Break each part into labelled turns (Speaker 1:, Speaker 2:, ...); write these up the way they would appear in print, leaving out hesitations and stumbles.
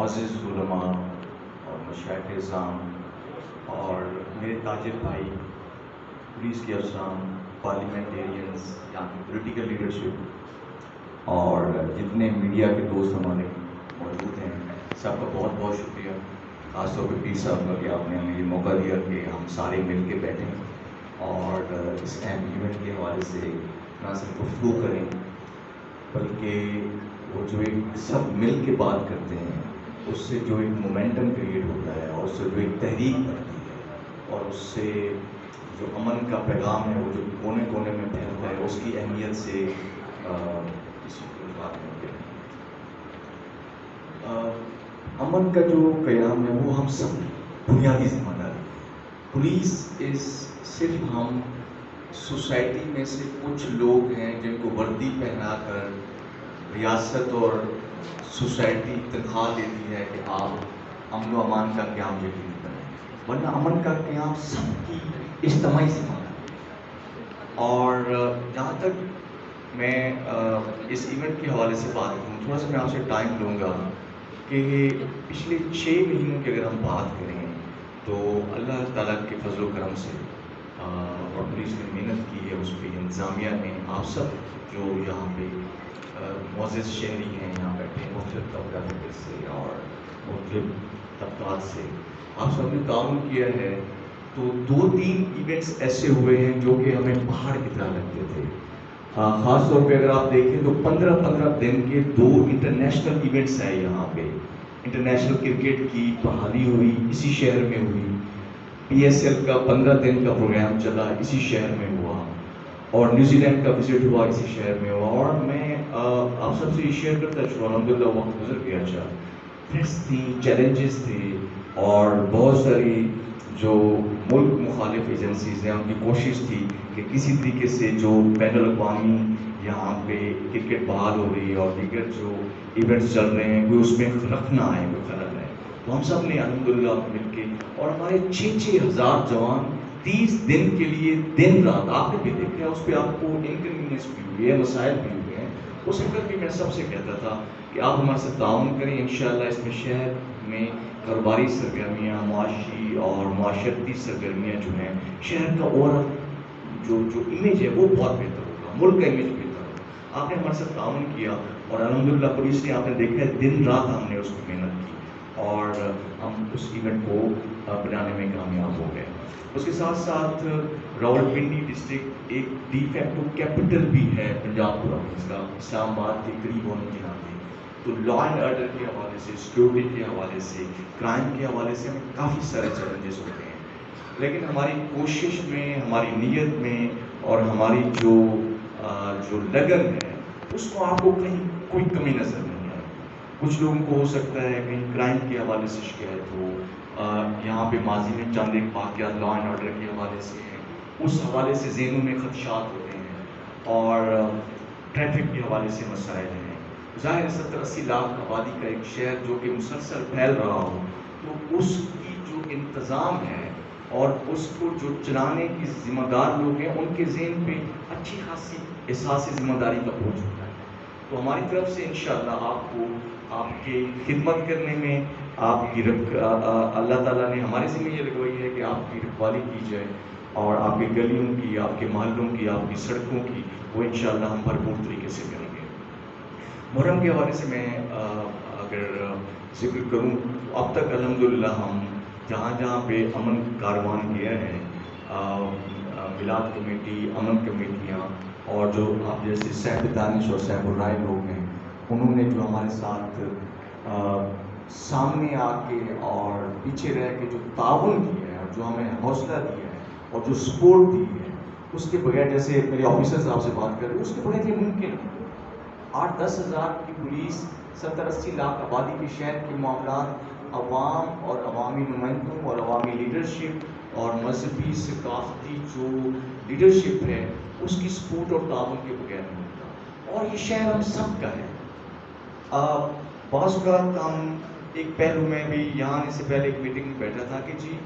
Speaker 1: معزز علماء اور مشائخ اعظام اور میرے تاجر بھائی، پولیس کے افسران، پارلیمنٹیرینز، یہاں کی پولیٹیکل لیڈرشپ اور جتنے میڈیا کے دوست ہمارے موجود ہیں، سب کا بہت بہت شکریہ، خاص طور پہ پیر صاحب کا کہ آپ نے ہمیں یہ موقع دیا کہ ہم سارے مل کے بیٹھیں اور اس اہم ایونٹ کے حوالے سے نہ صرف گفتگو کریں بلکہ وہ جو ایک سب مل کے بات کرتے ہیں اس سے جو ایک مومنٹم کریٹ ہوتا ہے اور اس سے جو ایک تحریک بنتی ہے اور اس سے جو امن کا پیغام ہے وہ جو کونے کونے میں پھیلتا ہے اس کی اہمیت سے کسی کو بات کرتے ہیں۔ امن کا جو قیام ہے وہ ہم سب بنیادی ذمہ داری ہے۔ پولیس صرف ہم سوسائٹی میں سے کچھ لوگ ہیں جن کو وردی پہنا کر ریاست اور سوسائٹی تنخواہ دیتی ہے کہ آپ امن و امان کا قیام یقینی کریں، ورنہ امن کا قیام سب کی اجتماعی ذمہ داری ہے۔ اور جہاں تک میں اس ایونٹ کے حوالے سے بات کروں، تھوڑا سا میں آپ سے ٹائم لوں گا کہ پچھلے 6 مہینوں کی اگر ہم بات کریں تو اللہ تعالیٰ کے فضل و کرم سے اور پولیس نے محنت کی ہے، اس پہ انتظامیہ نے، آپ سب جو یہاں پہ معزز شہری ہیں یہاں بیٹھے مختلف طبقات سے اور مختلف طبقات سے، آپ سب نے تعاون کیا ہے۔ تو 2-3 ایونٹس ایسے ہوئے ہیں جو کہ ہمیں پہاڑ کی طرح لگتے تھے۔ خاص طور پہ اگر آپ دیکھیں تو 15 دن کے 2 انٹرنیشنل ایونٹس ہیں یہاں پہ۔ انٹرنیشنل کرکٹ کی بحالی ہوئی اسی شہر میں ہوئی، PSL کا 15 دن کا پروگرام چلا اسی شہر میں ہوا، اور نیوزی لینڈ کا وزٹ ہوا اسی شہر میں ہوا۔ اور میں آپ سب سے یہ شیئر کرتا چلا، الحمدللہ وقت گزر گیا اچھا، تھریٹس تھی، چیلنجز تھے، اور بہت ساری جو ملک مخالف ایجنسیز ہیں ان کی کوشش تھی کہ کسی طریقے سے جو بین الاقوامی یہاں پہ کرکٹ بحال ہو رہی ہے اور دیگر جو ایونٹس چل رہے ہیں کوئی اس میں خلق نہ آئے، کوئی خلل آئے۔ تو ہم سب نے الحمدللہ مل کے، اور ہمارے 6-6 ہزار جوان 30 دن کے لیے دن رات، آپ نے بھی دیکھا اس پہ آپ کو انکنوینئنس بھی ہوئی ہے، مسائل بھی ہوئے ہیں، اس وقت بھی میں سب سے کہتا تھا کہ آپ ہمارے ساتھ تعاون کریں، انشاءاللہ اس میں شہر میں کاروباری سرگرمیاں، معاشی اور معاشرتی سرگرمیاں جو ہیں، شہر کا اوورآل جو امیج ہے وہ بہت بہتر ہوگا، ملک کا امیج بہتر ہوگا۔ آپ نے ہمارے ساتھ تعاون کیا اور الحمدللہ پولیس نے، آپ نے دیکھا ہے دن رات ہم نے اس کی محنت کی اور ہم اس ایونٹ کو بنانے میں کامیاب ہو گئے۔ اس کے ساتھ ساتھ راولپنڈی ڈسٹرکٹ ایک ڈی فیکٹو کیپٹل بھی ہے پنجاب پروونس کا، اسلام آباد کے قریب ہونے کے ناطے، تو لا اینڈ آرڈر کے حوالے سے، سیکورٹی کے حوالے سے، کرائم کے حوالے سے ہمیں کافی سارے چیلنجز ہوتے ہیں، لیکن ہماری کوشش میں، ہماری نیت میں اور ہماری جو لگن ہے اس کو آپ کو کہیں کوئی کمی نظر نہیں آئے۔ کچھ لوگوں کو ہو سکتا ہے کہیں کرائم کے حوالے سے شکایت ہو، یہاں پہ ماضی میں چند ایک واقعات لا اینڈ آرڈر کے حوالے سے ہیں، اس حوالے سے ذہنوں میں خدشات ہوتے ہیں، اور ٹریفک کے حوالے سے مسائل ہیں۔ ظاہر 70-80 لاکھ آبادی کا ایک شہر جو کہ مسلسل پھیل رہا ہو، تو اس کی جو انتظام ہے اور اس کو جو چلانے کی ذمہ دار لوگ ہیں ان کے ذہن پہ اچھی خاصی احساس ذمہ داری کا بوجھ ہوتا ہے۔ تو ہماری طرف سے انشاءاللہ آپ کو، آپ کی خدمت کرنے میں، آپ کی اللہ تعالیٰ نے ہمارے ذمہ یہ لگوائی ہے کہ آپ کی رکھوالی کی جائے، اور آپ کی گلیوں کی، آپ کے محلوں کی، آپ کی سڑکوں کی، وہ انشاءاللہ ہم بھرپور طریقے سے کریں گے۔ محرم کے حوالے سے میں اگر ذکر کروں تو اب تک الحمدللہ ہم جہاں جہاں پہ امن کاروان گیا ہے، میلاد کمیٹی، امن کمیٹیاں، اور جو آپ جیسے صاحب دانش اور صاحب الرائے لوگ ہیں، انہوں نے جو ہمارے ساتھ سامنے آ کے اور پیچھے رہ کے جو تعاون کیا ہے اور جو ہمیں حوصلہ دیا ہے اور جو سپورٹ دی ہے، اس کے بغیر، جیسے میرے آفیسر صاحب سے بات کر رہے ہیں، اس کے بغیر یہ ممکن ہے۔ 8-10 ہزار کی پولیس، 70-80 لاکھ آبادی کے شہر کے معاملات عوام اور عوامی نمائندوں اور عوامی لیڈرشپ اور مذہبی ثقافتی جو لیڈرشپ ہے اس کی سپورٹ اور تعاون کے بغیر نہیں ہوتا، اور یہ شہر ہم سب کا ہے۔ بعض اوقات ہم ایک پہلو میں بھی یہاں آنے سے پہلے ایک میٹنگ میں بیٹھا تھا کہ جی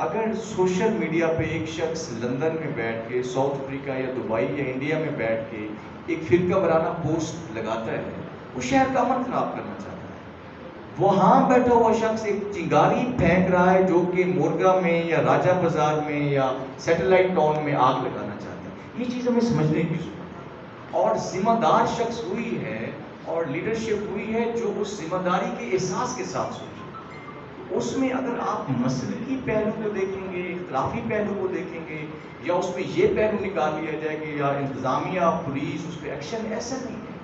Speaker 1: اگر سوشل میڈیا پہ ایک شخص لندن میں بیٹھ کے، ساؤتھ افریقہ یا دبئی یا انڈیا میں بیٹھ کے ایک فرقہ وارانہ پوسٹ لگاتا ہے، وہ شہر کا امن خراب کرنا چاہتا ہے۔ وہاں بیٹھا ہوا شخص ایک چنگاری پھینک رہا ہے جو کہ مورگا میں یا راجہ بازار میں یا سیٹلائٹ ٹاؤن میں آگ لگانا چاہتا ہے. یہ چیز ہمیں سمجھنے کی ضرورت ہے. اور ذمہ دار شخص ہوئی ہے اور لیڈرشپ ہوئی ہے جو اس ذمہ داری کے احساس کے ساتھ سوچے. اس میں اگر آپ مسلکی پہلو کو دیکھیں گے، اختلافی پہلو کو دیکھیں گے، یا اس میں یہ پہلو نکال لیا جائے کہ یا انتظامیہ پولیس اس پہ ایکشن، ایسا نہیں ہے.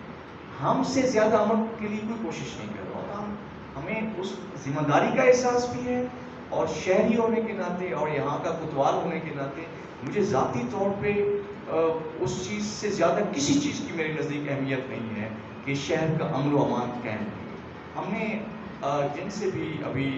Speaker 1: ہم سے زیادہ امن کے لیے کوئی کوشش نہیں کر رہا. اور ہمیں اس ذمہ داری کا احساس بھی ہے، اور شہری ہونے کے ناطے اور یہاں کا کوتوال ہونے کے ناطے مجھے ذاتی طور پہ اس چیز سے زیادہ کسی چیز کی میرے نزدیک اہمیت نہیں ہے کہ شہر کا امن و امان قائم رہے. ہم نے جن سے بھی ابھی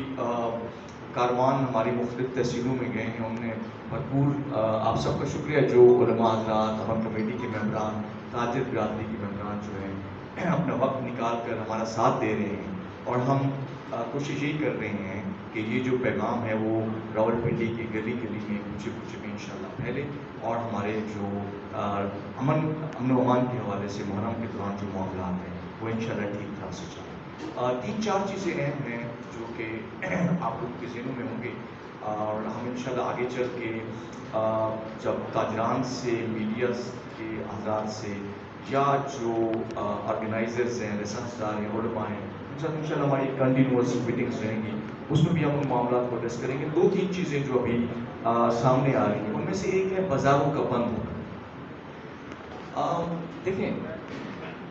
Speaker 1: کاروان ہماری مختلف تحصیلوں میں گئے ہیں، ان نے بھرپور آپ سب کا شکریہ جو علماء حضرات، امن کمیٹی کے ممبران، تاجر برادری کے ممبران جو ہیں اپنا وقت نکال کر ہمارا ساتھ دے رہے ہیں. اور ہم کوشش یہی کر رہے ہیں کہ یہ جو پیغام ہے وہ راولپنڈی کی گلی گلی میں کچھ میں انشاءاللہ پھیلے، اور ہمارے جو امن و امان کے حوالے سے محرم کے دوران جو معاملات ہیں وہ انشاءاللہ ٹھیک ٹھاک سے چلیں. 3-4 چیزیں اہم ہیں جو کہ آپ لوگوں کے ذہنوں میں ہوں گے، اور ہم انشاءاللہ آگے چل کے جب تاجران سے، میڈیا کے حضرات سے، یا جو آرگنائزرز ہیں، ریسرچ دار ہیں، علماء ہیں، انشاءاللہ ہماری کنٹینیوس میٹنگز رہیں گی. اس میں بھی ہم ان معاملات کو ایڈریس کریں گے. 2-3 چیزیں جو ابھی سامنے آ رہی ہیں ان میں سے ایک ہے بازاروں کا بند ہونا. دیکھیں،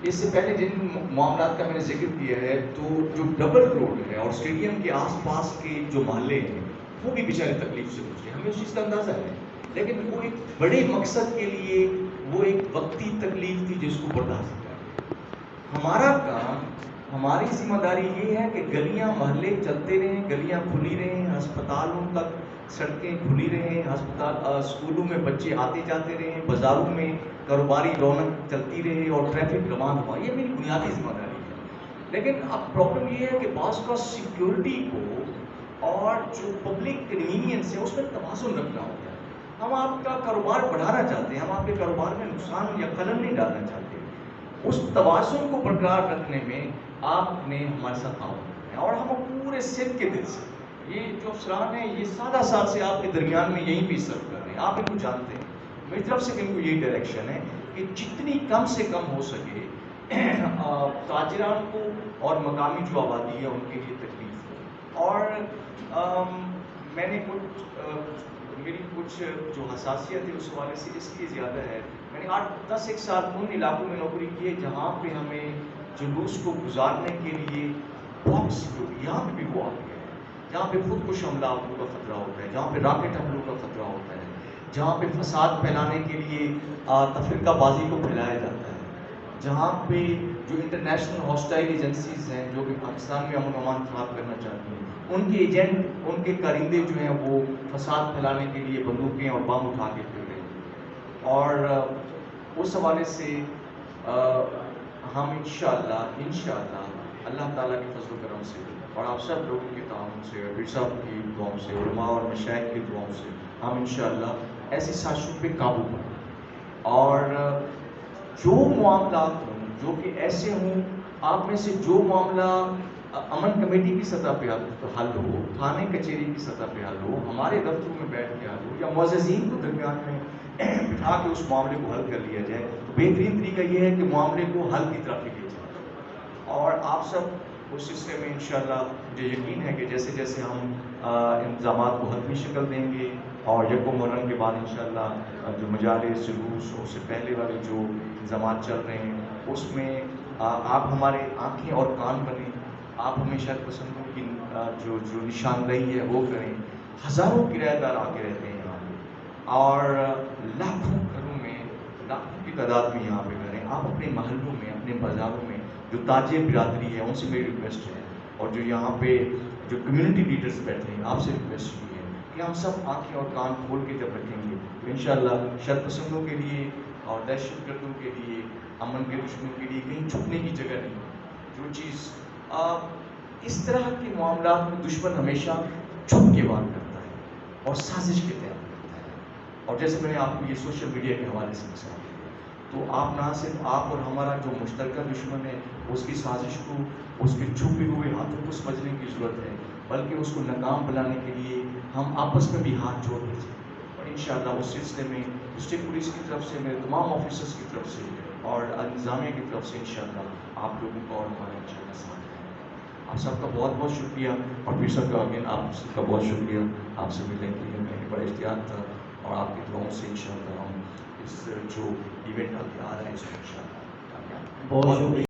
Speaker 1: اس سے پہلے جن معاملات کا میں نے ذکر کیا ہے، تو جو ڈبل روڈ ہے اور اسٹیڈیم کے آس پاس کے جو محلے ہیں وہ بھی بیچارے تکلیف سے گزرے. ہمیں اس چیز کا اندازہ ہے، لیکن وہ ایک بڑے مقصد کے لیے وہ ایک وقتی تکلیف تھی جس کو برداشت کیا. ہمارا کام، ہماری ذمہ داری یہ ہے کہ گلیاں محلے چلتے رہیں، گلیاں کھلی رہیں، ہسپتالوں تک سڑکیں کھلی رہیں، اسکولوں میں بچے آتے جاتے رہیں، بازاروں میں کاروباری رونق چلتی رہے اور ٹریفک روان ہوا. یہ میری بنیادی ذمہ داری ہے. لیکن اب پرابلم یہ ہے کہ بعض کا سیکیورٹی کو اور جو پبلک کنوینئنس ہے اس میں توازن رکھنا ہوتا ہے. ہم آپ کا کاروبار بڑھانا چاہتے ہیں، ہم آپ کے کاروبار میں نقصان یا خلل نہیں ڈالنا چاہتے. اس توازن کو برقرار رکھنے میں آپ نے ہمارے ساتھ تعاون کرنا ہے. اور ہم پورے سندھ کے دل سے، یہ جو افسران ہیں یہ سادہ سال سے آپ کے درمیان میں یہیں بھی سرو کر رہے ہیں، آپ ان کو جانتے ہیں. میری طرف سے ان کو یہی ڈائریکشن ہے کہ جتنی کم سے کم ہو سکے تاجران کو اور مقامی جو آبادی ہے ان کے لیے تکلیف ہو. اور میں نے میری کچھ جو حساسیت ہے اس حوالے سے اس لیے زیادہ ہے، میں نے 8-10 سال ان علاقوں میں نوکری کی ہے جہاں پہ ہمیں جلوس کو گزارنے کے لیے بہت سیکورٹی، یہاں پہ بھی وہ آ گیا ہے، جہاں پہ خود کش حملوں کا خطرہ ہوتا ہے، جہاں پہ راکٹ حملوں کا خطرہ ہوتا ہے، جہاں پہ فساد پھیلانے کے لیے تفرقہ بازی کو پھیلایا جاتا ہے، جہاں پہ جو انٹرنیشنل ہاسٹائل ایجنسیز ہیں جو کہ پاکستان میں امن و امان خراب کرنا چاہتی ہیں، ان کے ایجنٹ، ان کے کارندے جو ہیں وہ فساد پھیلانے کے لیے بندوقیں اور بم اٹھا کے پھر رہے ہیں. اور اس حوالے سے ہم انشاءاللہ اللہ تعالیٰ کے فضل و کرم سے اور آپ سب لوگوں کے تعاون سے، پیر صاحب کی دعاؤں سے، علماء اور مشائخ کی دعاؤں سے ہم انشاءاللہ ایسی سازشوں پہ قابو پائیں. اور جو معاملات ہوں جو کہ ایسے ہوں، آپ میں سے جو معاملہ امن کمیٹی کی سطح پہ حل ہو، تھانے کچہری کی سطح پہ حل ہو، ہمارے دفتروں میں بیٹھ کے حل ہو، یا معززین کو درمیان میں بٹھا کے اس معاملے کو حل کر لیا جائے، تو بہترین طریقہ یہ ہے کہ معاملے کو حل کی طرف لے جائے. اور آپ سب اس سلسلے میں انشاءاللہ مجھے یقین ہے کہ جیسے جیسے ہم انتظامات کو حتمی شکل دیں گے، اور یکم محرم کے بعد انشاءاللہ جو مجالس، جلوس، اس سے پہلے والے جو انتظامات چل رہے ہیں اس میں آپ ہمارے آنکھیں اور کان بنیں. آپ ہمیشہ پسندوں کی جو نشاندہی ہے وہ کریں. ہزاروں کرایہ دار آ کے رہتے ہیں یہاں پہ، اور لاکھوں گھروں میں، لاکھوں کی تعداد میں یہاں پہ گھر ہیں. آپ اپنے محلوں میں، اپنے بازاروں میں جو تاجر برادری ہے ان سے میری ریکویسٹ ہے، اور جو یہاں پہ جو کمیونٹی لیڈرز بیٹھے ہیں آپ سے ریکویسٹ یہ ہے کہ ہم سب آنکھیں اور کان کھول کے جب رکھیں گے تو انشاءاللہ شر پسندوں کے لیے اور دہشت گردوں کے لیے، امن کے دشمنوں کے لیے کہیں چھپنے کی جگہ نہیں. جو چیز اس طرح کے معاملات میں دشمن ہمیشہ چھپ کے وار کرتا ہے اور سازش کے تحت کرتا ہے. اور جیسے میں نے آپ کو یہ سوشل میڈیا کے حوالے سے مثال دی، تو آپ نہ صرف آپ اور ہمارا جو مشترکہ دشمن ہے اس کی سازش کو، اس کے چھپے ہوئے ہاتھوں کو سمجھنے کی ضرورت ہے، بلکہ اس کو ناکام بنانے کے لیے ہم آپس میں بھی ہاتھ جوڑ کر چلیں۔ اور انشاءاللہ اس سلسلے میں ڈسٹرکٹ پولیس کی طرف سے، میرے تمام آفیسرس کی طرف سے اور انتظامیہ کی طرف سے انشاءاللہ آپ لوگوں کا اور ہمارا انشاءاللہ ساتھ ہے۔ آپ سب کا بہت بہت شکریہ، اور پھر سب کا اگین آپ سب کا بہت شکریہ۔ آپ سے ملنے کے لیے میں بڑا اشتیاق تھا، اور آپ کی دعاؤں سے انشاءاللہ ہم اس جو ایونٹ آگے آ رہا ہے اس کو انشاءاللہ کامیاب
Speaker 2: بہت شکریہ۔